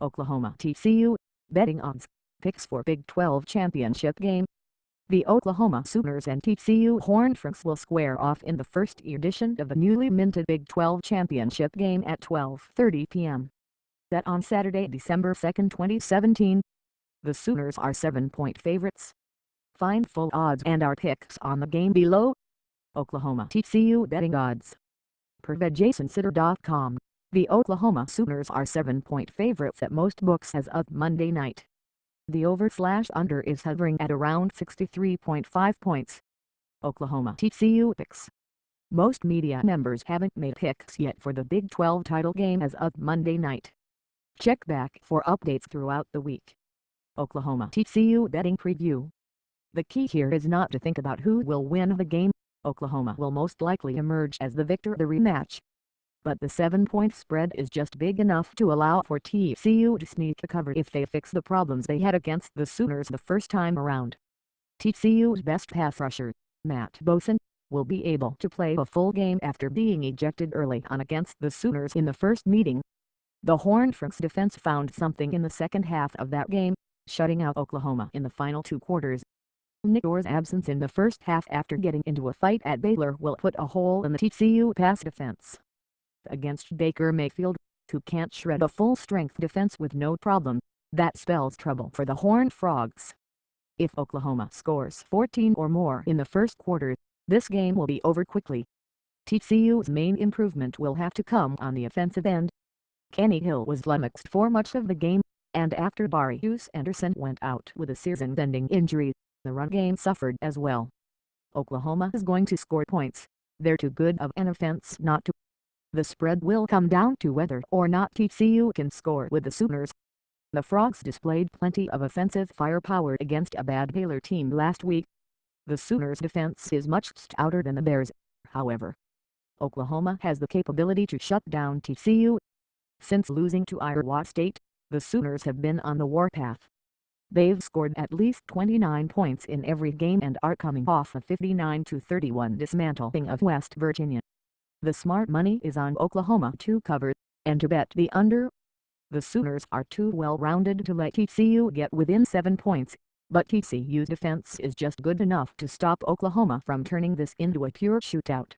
Oklahoma-TCU, betting odds, picks for Big 12 championship game. The Oklahoma Sooners and TCU Horned Frogs will square off in the first edition of the newly minted Big 12 championship game at 12:30 p.m. Set on Saturday, December 2, 2017. The Sooners are 7-point favorites. Find full odds and our picks on the game below. Oklahoma-TCU betting odds. Per VetJasonSitter.com, the Oklahoma Sooners are 7-point favorites at most books as of Monday night. The over/under is hovering at around 63.5 points. Oklahoma-TCU picks. Most media members haven't made picks yet for the Big 12 title game as of Monday night. Check back for updates throughout the week. Oklahoma-TCU betting preview. The key here is not to think about who will win the game. Oklahoma will most likely emerge as the victor of the rematch. But the 7-point spread is just big enough to allow for TCU to sneak a cover if they fix the problems they had against the Sooners the first time around. TCU's best pass rusher, Matt Boesen, will be able to play a full game after being ejected early on against the Sooners in the first meeting. The Horned Frogs defense found something in the second half of that game, shutting out Oklahoma in the final 2 quarters. Nick Orr's absence in the first half after getting into a fight at Baylor will put a hole in the TCU pass defense. Against Baker Mayfield, who can't shred a full-strength defense with no problem, that spells trouble for the Horned Frogs. If Oklahoma scores 14 or more in the first quarter, this game will be over quickly. TCU's main improvement will have to come on the offensive end. Kenny Hill was flummoxed for much of the game, and after Darius Anderson went out with a season-ending injury, the run game suffered as well. Oklahoma is going to score points. They're too good of an offense not to. The spread will come down to whether or not TCU can score with the Sooners. The Frogs displayed plenty of offensive firepower against a bad Baylor team last week. The Sooners' defense is much stouter than the Bears, however. Oklahoma has the capability to shut down TCU. Since losing to Iowa State, the Sooners have been on the warpath. They've scored at least 29 points in every game and are coming off a 59-31 dismantling of West Virginia. The smart money is on Oklahoma to cover, and to bet the under. The Sooners are too well-rounded to let TCU get within 7 points, but TCU's defense is just good enough to stop Oklahoma from turning this into a pure shootout.